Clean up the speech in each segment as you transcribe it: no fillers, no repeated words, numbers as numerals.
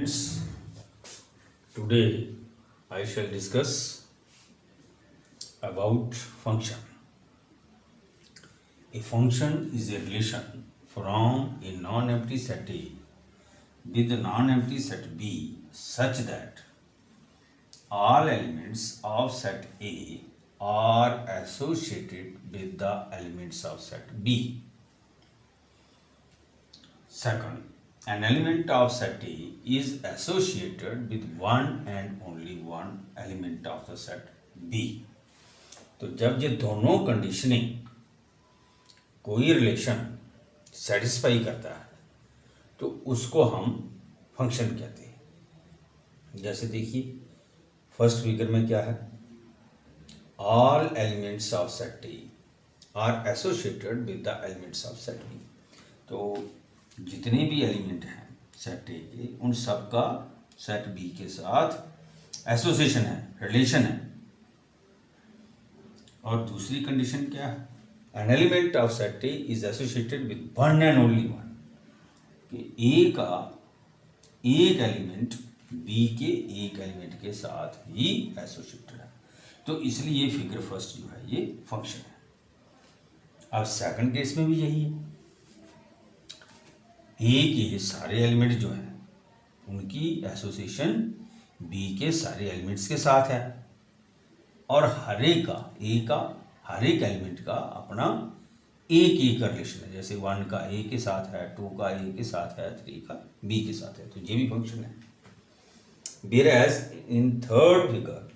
Friends, today I shall discuss about function. A function is a relation from a non-empty set A with a non-empty set B such that all elements of set A are associated with the elements of set B. Second, an element of set A is associated with one and only one element of the set B. तो जब ये दोनों conditioning कोई relation satisfy करता है तो उसको हम फंक्शन कहते हैं। जैसे देखिए फर्स्ट फिगर में क्या है, all elements of set A are associated with the elements of set B. तो जितने भी एलिमेंट हैं सेट ए के उन सब का सेट बी के साथ एसोसिएशन है, रिलेशन है। और दूसरी कंडीशन क्या है, an element of set A is associated with one and only one, कि ए का एक एलिमेंट बी के एक एलिमेंट के साथ ही एसोसिएटेड है। तो इसलिए ये फिगर फर्स्ट जो है ये फंक्शन है। अब सेकंड केस में भी यही है, ए के सारे एलिमेंट जो हैं उनकी एसोसिएशन बी के सारे एलिमेंट्स के साथ है और हर एक एलिमेंट का अपना एक का रिलेशन है। जैसे 1 का ए के साथ है, 2 का ए के साथ है, 3 का बी के साथ है। तो ये भी फंक्शन है। Whereas in थर्ड फिगर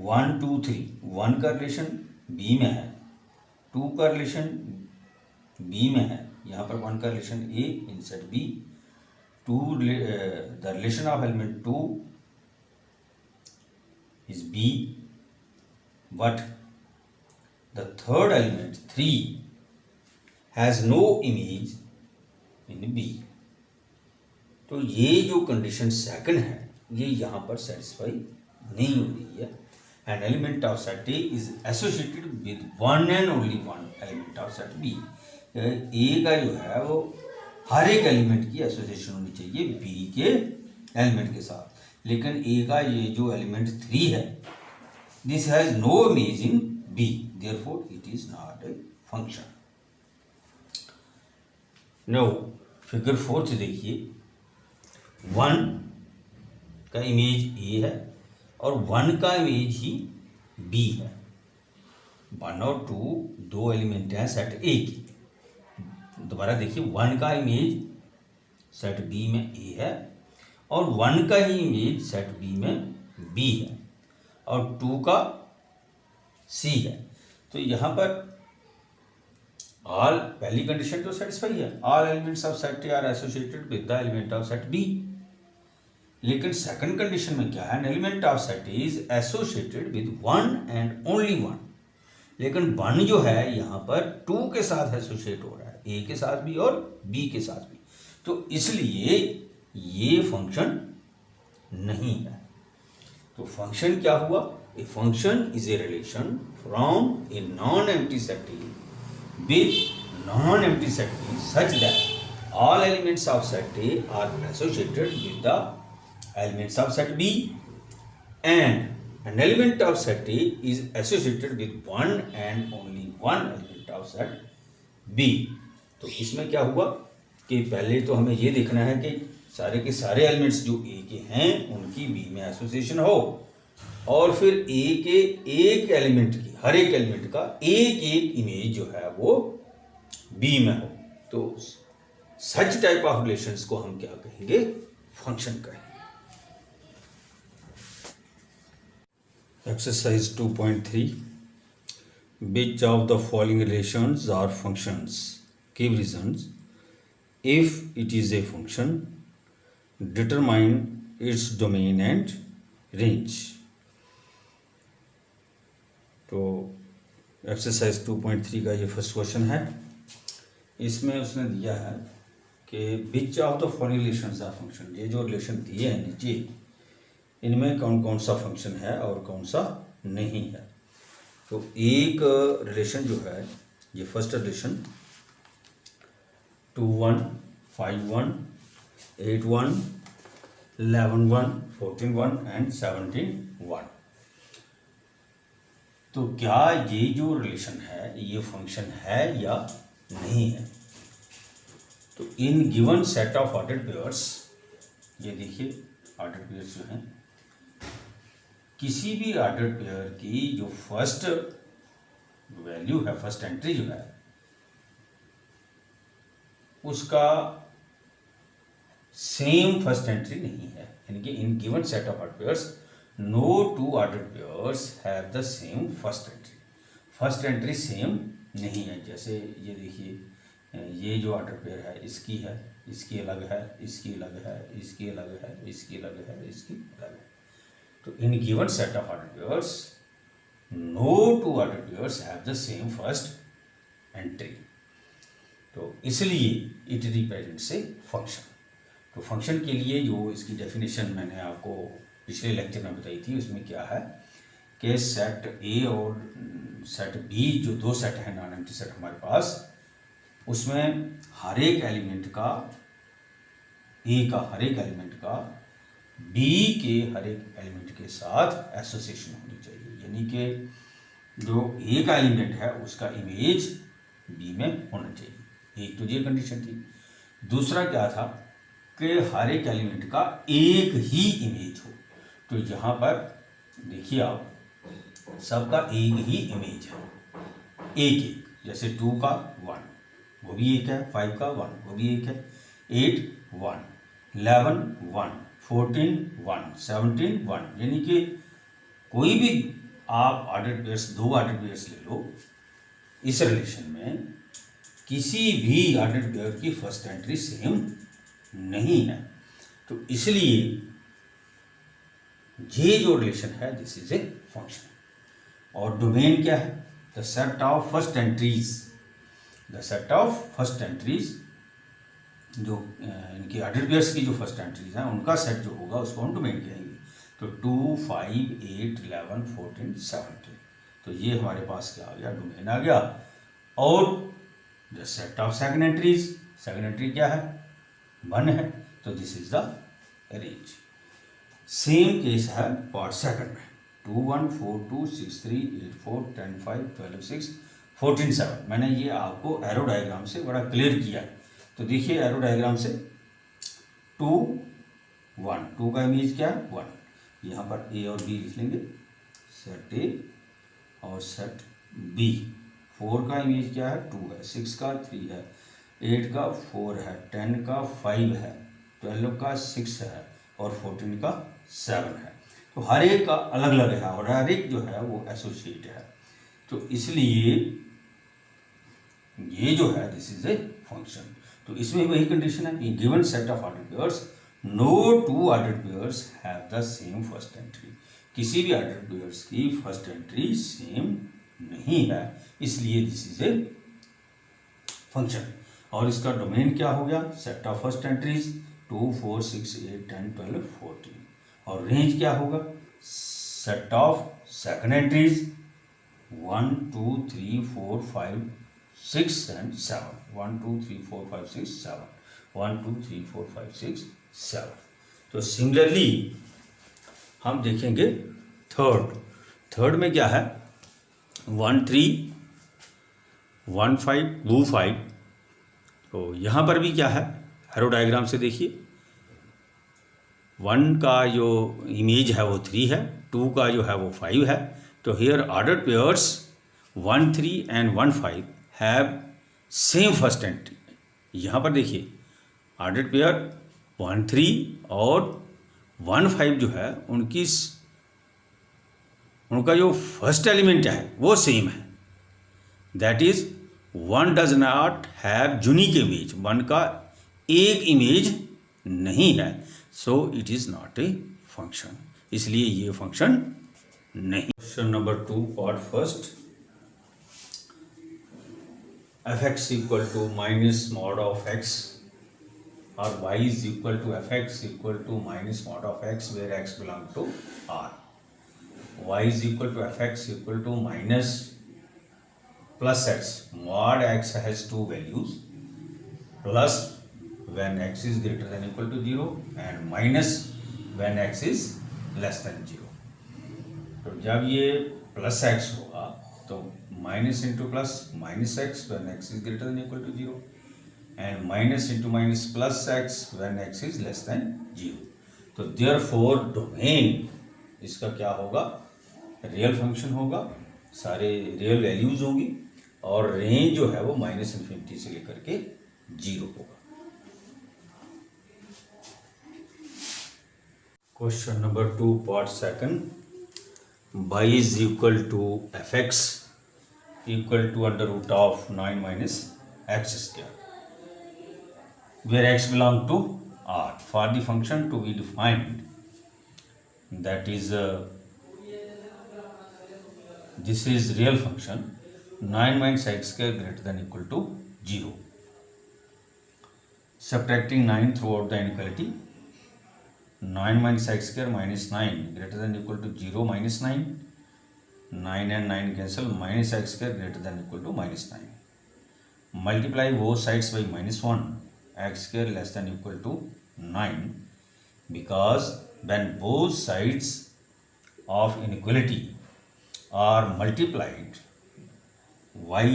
1 2 3 1 का रिलेशन बी में है, 2 का रिलेशन बी में है, यहाँ पर 1 का relation A in set B, the relation of element 2 is B, but the third element 3 has no image in B. तो ये जो कंडीशन सेकंड है ये यहाँ पर सेटिस्फाई नहीं हो रही है। An element of set A is associated with one and only one element of set B. A का जो है वो हर एक एलिमेंट की एसोसिएशन होनी चाहिए बी के एलिमेंट के साथ, लेकिन ए का ये जो एलिमेंट 3 है this has no image in B, therefore it is not a function. Now figure fourth देखिए, 1 का इमेज ए है और 1 का इमेज ही बी है। 1 और 2 दो एलिमेंट हैं सेट ए की। दोबारा देखिए, 1 का इमेज सेट बी में ए है और 1 का ही इमेज सेट बी में बी है और 2 का सी है। तो यहाँ पर ऑल पहली कंडीशन तो सेटिस्फाई है, all elements of set A are associated with the element of set B. लेकिन सेकंड कंडीशन में क्या है, an element of set A is associated with one and only one. लेकिन 1 जो है यहाँ पर 2 के साथ एसोसिएट हो रहा है, ए के साथ भी और बी के साथ भी। तो इसलिए ये फंक्शन नहीं है। तो फंक्शन क्या हुआ, a function is a relation from a non empty set A with non empty set B such that all elements of set A are associated with the elements of set B and an element of set A is associated with one and only one element of set B. तो इसमें क्या हुआ कि पहले तो हमें ये देखना है कि सारे के सारे एलिमेंट्स जो ए के हैं उनकी बी में एसोसिएशन हो और फिर ए के एक एलिमेंट की, हर एक एलिमेंट का एक इमेज जो है वो बी में हो। तो सच टाइप ऑफ रिलेशंस को हम क्या कहेंगे, फंक्शन कहेंगे। Exercise 2.3, which of the following relations are functions? Give reasons. If it is a function, determine its domain and range. तो एक्सरसाइज 2.3 का ये फर्स्ट क्वेश्चन है। इसमें उसने दिया है कि which of the following relations are function. ये जो रिलेशन दिए हैं नीचे इनमें कौन कौन सा फंक्शन है और कौन सा नहीं है। तो एक रिलेशन जो है ये फर्स्ट रिलेशन 2 1 5 1 8 1, 11 1, 14 1 एंड 17 1। तो क्या ये जो रिलेशन है ये फंक्शन है या नहीं है? तो in given set of ordered pairs, ये देखिए ऑर्डर्ड पेयर्स जो हैं, किसी भी ऑर्डर्ड पेयर की जो फर्स्ट वैल्यू है, फर्स्ट एंट्री जो है, उसका सेम फर्स्ट एंट्री नहीं है। यानी कि in given set of ordered pairs no two ordered pairs have the same first entry. First entry same नहीं है। जैसे ये देखिए, ये जो ऑर्डर्ड पेयर है इसकी है, इसकी अलग है, इसकी अलग है, इसकी अलग है, इसकी अलग है, इसकी अलग है। तो in given set of ordered pairs no two ordered pairs have the same first entry. तो इसलिए इट रिप्रेजेंट्स ए फंक्शन। तो फंक्शन के लिए जो इसकी डेफिनेशन मैंने आपको पिछले लेक्चर में बताई थी, उसमें क्या है कि सेट ए और सेट बी, जो दो सेट हैं नॉन एम्प्टी सेट हमारे पास, उसमें हर एक एलिमेंट का, ए का हर एक एलिमेंट का बी के हर एक एलिमेंट के साथ एसोसिएशन होनी चाहिए। यानी कि जो ए का एलिमेंट है उसका इमेज बी में होना चाहिए। एक तो ये कंडीशन थी। दूसरा क्या था कि हर एक एलिमेंट का एक ही इमेज हो। तो यहाँ पर देखिए आप, सबका एक ही इमेज है, एक एक। जैसे 2 का 1 वो भी एक है, 5 का 1 वो भी एक है, 8 1, 11 1, 14 1, 17 1। यानी कि कोई भी आप ऑर्डर्ड पेयर्स, दो ऑर्डर्ड पेयर्स ले लो, इस रिलेशन में किसी भी ऑर्डर्ड पेयर की फर्स्ट एंट्री सेम नहीं है। तो इसलिए ये जो रिलेशन है दिस इज ए फंक्शन। और डोमेन क्या है? The set of first entries. The set of first entries, जो इनकी ऑर्डर्ड पेयर्स की जो फर्स्ट एंट्रीज हैं उनका सेट जो होगा उसको हम डोमेन कहेंगे। तो 2 5 8 11 14 17, तो ये हमारे पास क्या आ गया? डोमेन आ गया। और the set of second entries, second entry क्या है? 1 है, तो this is the range. Same case है पार्ट सेकंड में, 2 1 4 2 6 3 8 4 10 5 12 6 14 7। मैंने ये आपको एरो डायग्राम से बड़ा क्लियर किया। तो देखिए एरो डायग्राम से 2 1, 2 का इमेज क्या है? 1। यहाँ पर ए और बी लिख लेंगे, सेट ए और सेट बी। 4 का इमेज क्या है? 2 है, 6 का 3 है, 8 का 4 है, 10 का 5 है, 12 का 6 है और 14 का 7 है। तो हर एक का अलग अलग है और हर एक जो है वो एसोसिएट है। तो इसलिए ये जो है दिस इज ए फंक्शन। तो इसमें वही कंडीशन है, ये given set of ordered pairs no two ordered pairs have the same first entry. किसी भी ऑर्डर्ड पेयर्स की फर्स्ट एंट्री सेम नहीं है, इसलिए दिस इज ए फंक्शन। और इसका डोमेन क्या हो गया? Set of first entries 2 4 6 8 10 12 14। और रेंज क्या होगा? Set of second entries 1 2 3 4 5 6 and 7, 1 2 3 4 5 6 7, 1 2 3 4 5 6 7। तो सिमिलरली हम देखेंगे थर्ड में क्या है? 1 3 1 5 2 5। तो यहाँ पर भी क्या है? एरो डायग्राम से देखिए, 1 का जो इमेज है वो 3 है, 2 का जो है वो 5 है। तो here ordered pairs 1 3 and 1 5 have same first entry. यहाँ पर देखिए ऑर्डर्ड पेयर 1 3 और 1 5 जो है उनका जो फर्स्ट एलिमेंट है वो सेम है। That is 1 does not have unique image, 1 का एक इमेज नहीं है, so it is not a function. इसलिए ये फंक्शन नहीं। Question number 2 part first, fx equal to minus mod of x or y is equal to fx equal to minus mod of x where x belong to R. Y is equal to fx equal to minus plus x. Mod x has two values, plus when x is greater than equal to 0 and minus when x is less than 0. तो जब ये plus x होगा तो minus into plus minus x when x is greater than equal to 0 and minus into minus plus x when x is less than 0. तो therefore domain इसका क्या होगा, real function होगा, सारे रियल वैल्यूज होंगी और रेंज जो है वो माइनस इन्फिनिटी से लेकर के 0 होगा. Question number 2 part second. y is equal to fx equal to under root of 9 minus x square, where x belong to R. For the function to be defined, that is this is real function 9 minus x square greater than equal to 0. Subtracting 9 throughout the inequality, 9 minus x square minus 9 greater than equal to 0 minus 9, 9 and 9 cancel, minus x square greater than equal to minus 9. Multiply both sides by minus 1, x square less than equal to 9, because when both sides of inequality are multiplied, y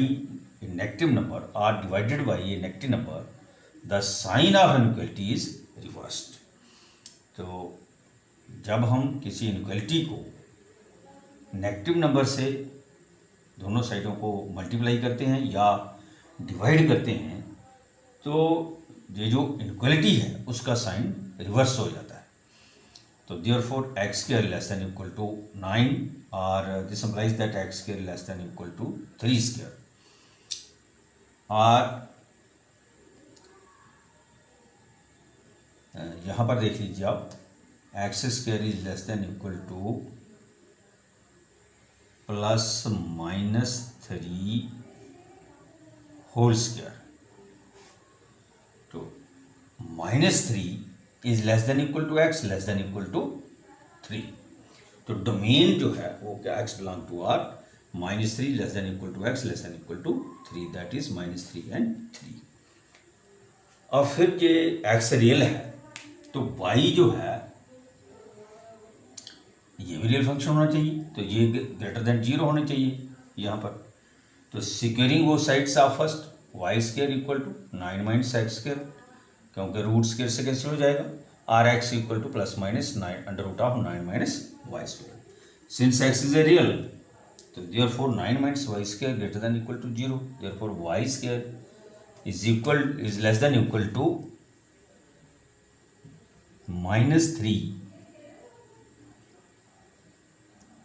a negative number are divided by a negative number, the sign of inequality is reversed. तो जब हम किसी inequality को negative number से दोनों साइडों को multiply करते हैं या डिवाइड करते हैं तो ये जो इनइक्वालिटी है उसका साइन रिवर्स हो जाता है. तो therefore x square less than equal to 9 और this implies that x square less than equal to 3 square. और यहाँ पर देख लीजिए आप, x square is less than equal to plus minus 3 whole square. तो -3 is less than equal to x less than equal to 3. तो domain जो है वो क्या, x belong to R, -3 less than equal to x less than equal to 3, that is -3 and 3. और फिर ये x real है तो y जो है ये भी रियल फंक्शन होना चाहिए, तो ये ग्रेटर देन 0 होने चाहिए यहाँ पर. तो सिक्योरिंग वो sides of first y square equal to 9 minus x square, क्योंकि रूट स्क्वायर से कैंसिल हो जाएगा, or x equal to plus minus 9 under root of 9 minus y square. Since x is a real तो therefore 9 minus y square greater than equal to 0, therefore y square is less than equal to -3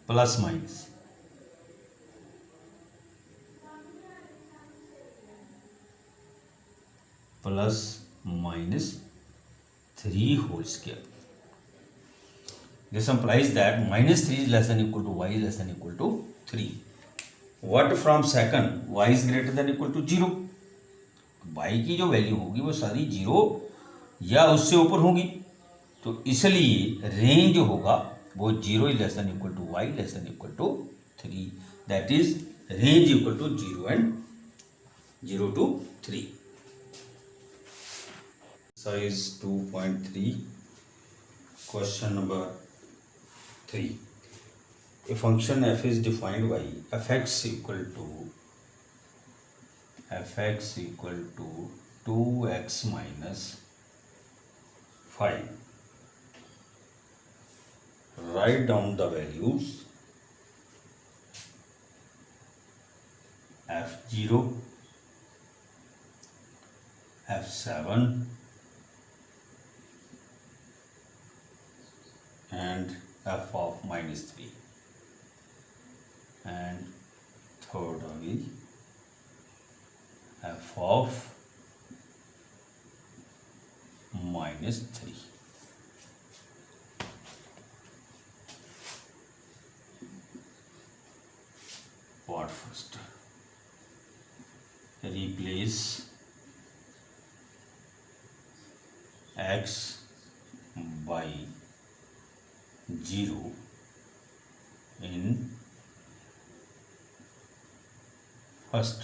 plus minus -3 whole square. This implies that -3 is less than equal to y is less than equal to 3. What from second, y is greater than equal to 0. y की जो value होगी वो सारी 0 या उससे ऊपर होगी, तो इसलिए रेंज जो होगा वो 0 is less than equal to y less than equal to 3, that is range equal to 0 and 0 to 3. Exercise 2.3, question number 3. A function f is defined by fx equal to 2x minus 5. Write down the values f0, f7 and f of -3, and third one is f of -3. What first? Replace x by 0 in first.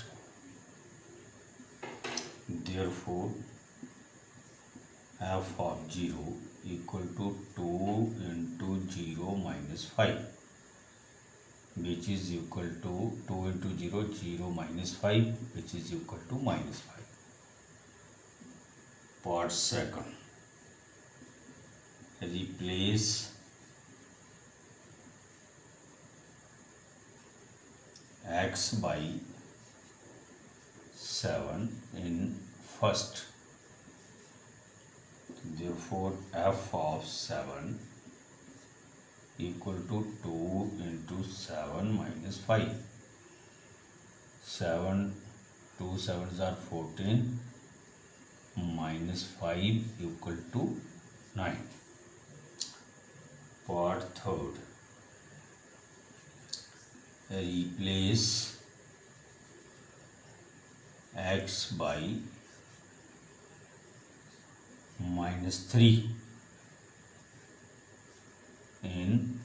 Therefore f of 0 equal to 2 into 0 minus 5 which is equal to 2 into 0 0 minus 5 which is equal to minus 5. Part second, replace x by 7 in first. Therefore f of 7 equal to 2 into 7 minus 5. 7 2 7s are 14 minus 5 equal to 9. Part third, replace x by minus 3 in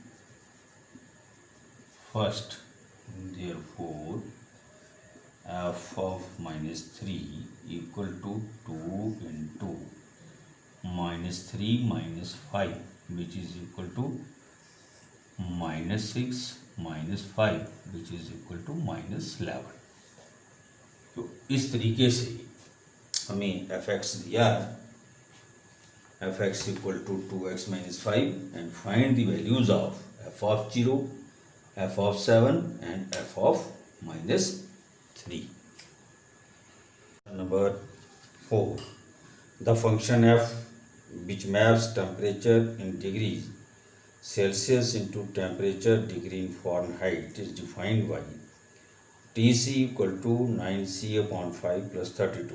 first. Therefore f of minus 3 equal to 2 into minus 3 minus 5 which is equal to minus 6 minus 5 which is equal to minus 11. तो इस तरीके से हमें fx दिया है, fx equal to 2x minus 5 and find the values of f of 0, f of 7 and f of minus 3. Number 4, the function f which maps temperature in degrees Celsius into temperature degree in Fahrenheit is defined by Tc equal to 9c upon 5 plus 32.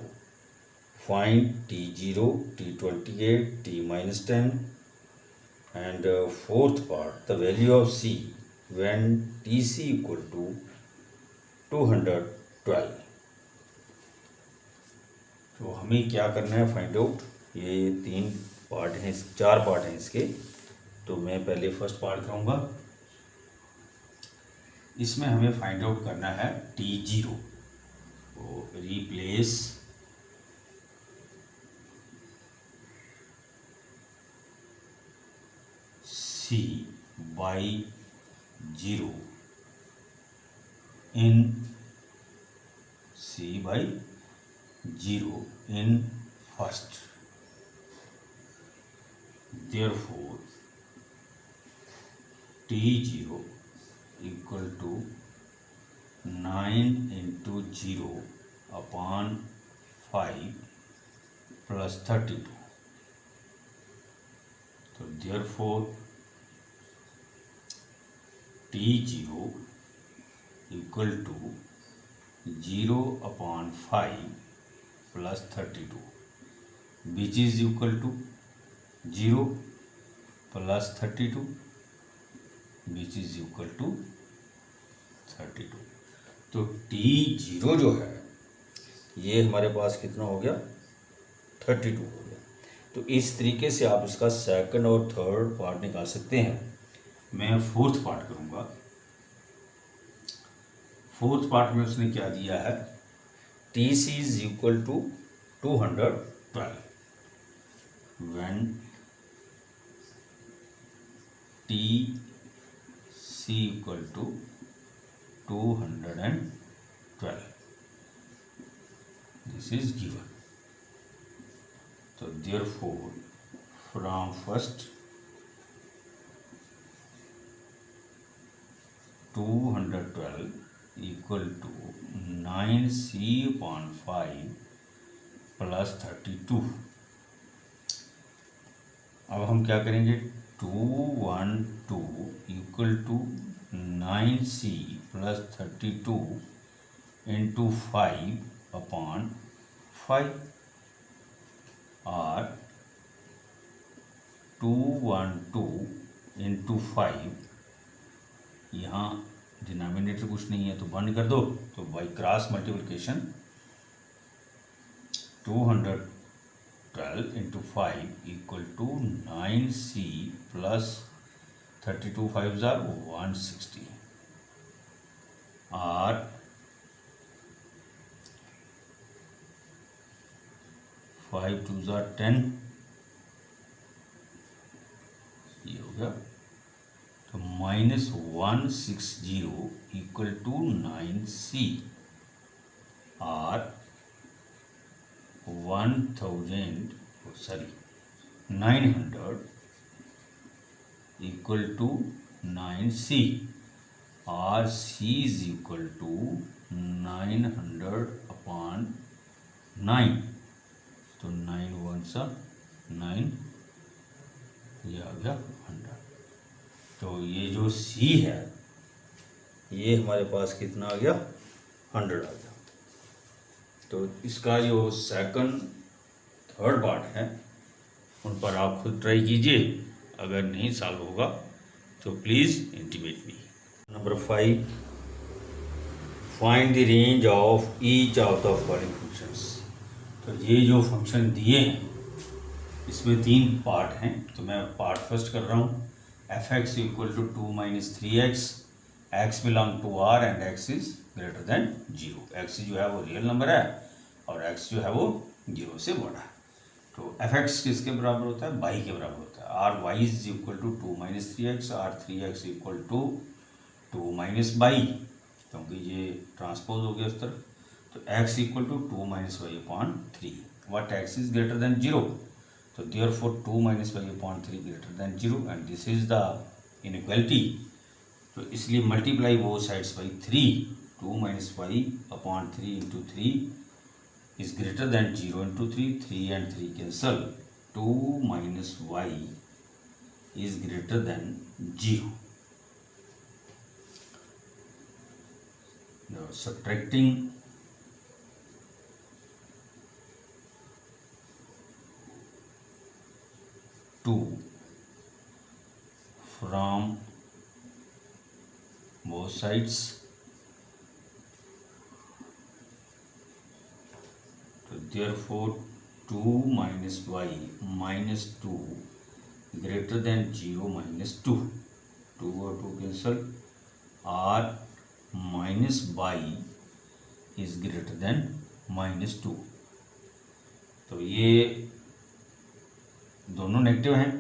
Find T0, T28, T minus 10 and fourth part, the value of C when Tc equal to 212. तो हमें क्या करना है, find out. ये 3 part हैं, 4 part हैं इसके. तो मैं पहले फर्स्ट पार्ट करूँगा. इसमें हमें फाइंड आउट करना है T0. तो replace C by 0 in C by 0 in first. Therefore T0 equal to 9 into 0 upon 5 plus 32. So therefore T0 equal to 0 upon 5 plus 32 which is equal to 0 plus 32 which is equal to 32. तो T0 जो है ये हमारे पास कितना हो गया, 32 हो गया. तो इस तरीके से आप इसका सेकंड और थर्ड पार्ट निकाल सकते हैं. मैं फोर्थ पार्ट करूँगा. फोर्थ पार्ट में उसने क्या दिया है, Tc is equal to 212 when Tc equal to 212. This is given. So therefore from first 212 equal to 9c upon 5 plus 32. अब हम क्या करेंगे, 212 equal to 9c plus 32 into 5 upon 5 और 212 इंटू 5. यहाँ डिनोमिनेटर कुछ नहीं है तो बंद कर दो. तो by cross multiplication 212 into 5 equal to 9c plus 32 5 जार 160 और 5 2 जार 10 ये हो गया। तो -160 इक्वल टू 9C और 900 इक्वल टू 9C और C इज इक्वल टू 900/9। तो 9 1 9, ये आ गया 100। तो ये जो C है ये हमारे पास कितना आ गया, 100 आ गया। तो इसका जो सेकंड थर्ड पार्ट है उन पर आप खुद ट्राई कीजिए, अगर नहीं सॉल्व होगा तो please intimate me. Number 5, find the range of each of the following functions. तो ये जो फंक्शन दिए हैं इसमें 3 पार्ट हैं, तो मैं पार्ट फर्स्ट कर रहा हूँ। f(x) equal to 2 - 3x, x belong to r and x is greater than 0। x जो है वो रियल नंबर है और x जो है वो 0 से बड़ा है। तो f(x) किसके बराबर होता है, y के बराबर होता है। r(y) is equal to 2 - 3x, r(3x) equal to 2 - y, क्योंकि ये ट्रांसपोज हो गया उस तरफ। तो x equal to 2 - y/3, what x is greater than 0। तो therefore 2 - y/3 greater than 0 and this is the inequality. तो इसलिए multiply both sides by 3, 2 - y/3 इंटू 3 is greater than 0 into 3, 3 and 3 cancel, 2 - y is greater than 0. Now subtracting 2 from both sides, so therefore 2 minus y minus 2 greater than 0 minus 2, 2 और 2 cancel, r minus y is greater than -2। तो ये दोनों negative हैं,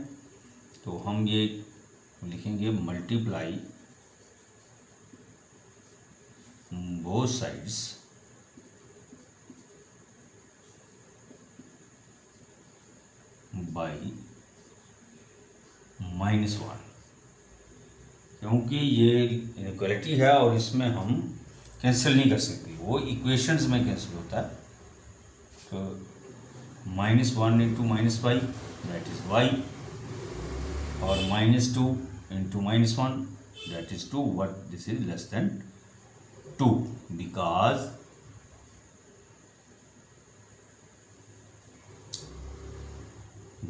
तो हम ये लिखेंगे multiply both sides by -1, क्योंकि ये इनइक्वालिटी है और इसमें हम कैंसिल नहीं कर सकते, वो इक्वेशंस में कैंसिल होता है। तो -1 × -y दैट इज y और -2 × -1 that is 2, but this is less then 2 because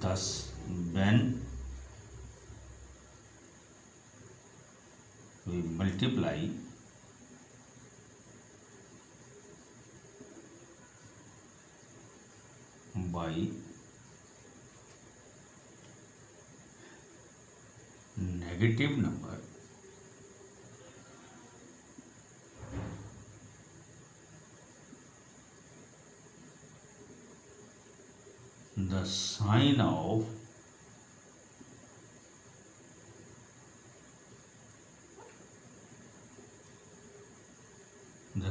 thus when we multiply by negative number, the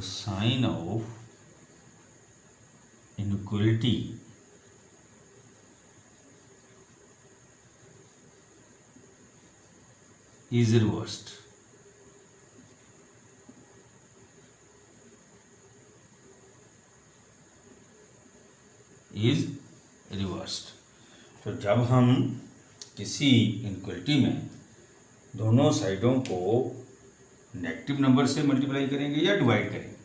sign of inequality is reversed. Is reversed. तो जब हम किसी इनइक्वालिटी में दोनों साइडों को नेगेटिव नंबर से मल्टीप्लाई करेंगे या डिवाइड करेंगे,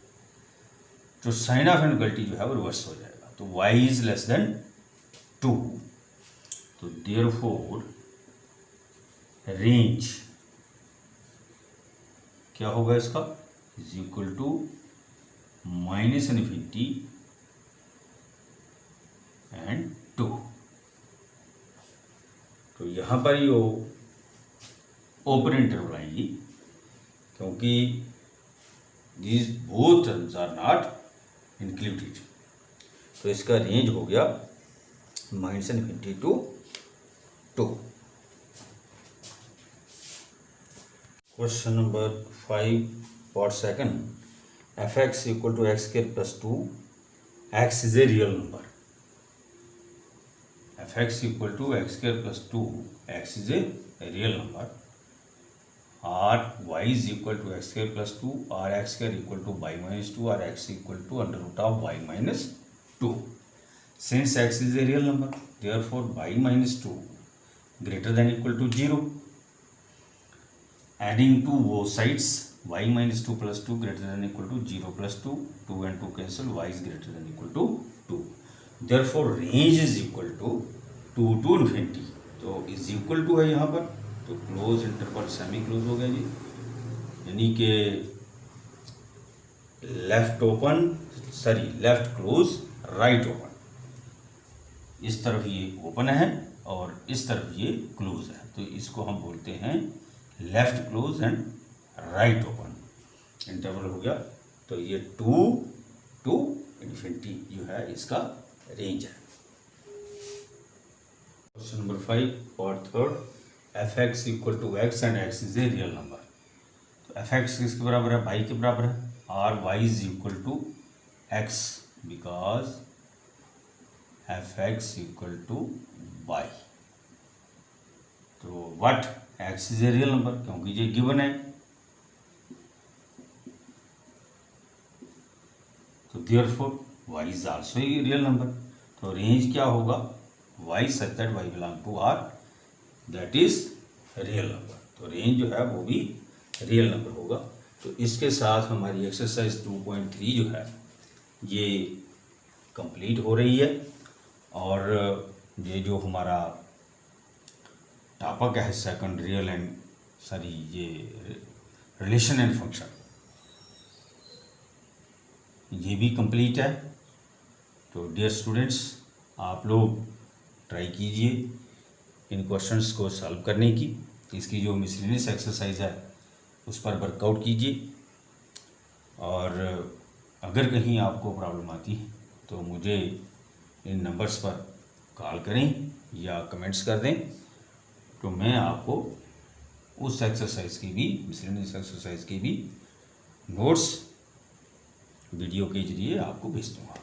तो साइन ऑफ इनइक्वालिटी जो है वो रिवर्स हो जाएगा। तो y इज लेस देन 2, तो देयरफॉर रेंज क्या होगा इसका, इज इक्वल टू -∞ एंड 2। तो यहाँ पर ये ओपन इंटरवल आएंगी, क्योंकि these both terms are not included. तो इसका रेंज हो गया -∞ to 2। Question number 5 part second, fx equal to x square plus 2, x is a real number. fx equal to x square plus 2, x is a real number, और y is equal to x square plus 2, और x square equal to y minus 2, और x equal to under root of y minus 2। Since x is a real number, therefore y minus 2 greater than equal to 0. Adding to both sides, y minus 2 plus 2 greater than equal to 0 plus 2, 2 and 2 cancel, y is greater than equal to 2. Therefore range is equal to 2 to infinity. तो is equal to है यहाँ पर, तो close interval semi close हो गया जी, यानी कि left open left close right open, इस तरफ ये ओपन है और इस तरफ ये क्लोज है, तो इसको हम बोलते हैं left close and right open. Interval हो गया, तो ये 2 टू इन्फिनिटी जो है इसका रेंज है। Question number 5 part third, f x equal to x and x is a real number. तो एफ एक्स किसके बराबर है, वाई के बराबर है, और y is equal to x because f x equal to y। तो what x is a real number, क्योंकि ये गिवन है, तो therefore y is also a real number. तो रेंज क्या होगा, y such that y belong to R, that is real number. तो रेंज जो है वो भी रियल नंबर होगा। तो इसके साथ हमारी एक्सरसाइज 2.3 जो है ये कंप्लीट हो रही है, और ये जो हमारा टॉपिक है सेकंड रियल एंड ये रिलेशन एंड फंक्शन, ये भी कंप्लीट है। तो डियर स्टूडेंट्स, आप लोग ट्राई कीजिए इन क्वेश्चंस को सॉल्व करने की। इसकी जो मिसलेनियस एक्सरसाइज है उस पर वर्कआउट कीजिए, और अगर कहीं आपको प्रॉब्लम आती है तो मुझे इन नंबर्स पर कॉल करें या कमेंट्स कर दें, तो मैं आपको उस एक्सरसाइज की भी, मिसलेनियस एक्सरसाइज की भी नोट्स वीडियो के जरिए आपको भेज दूँगा।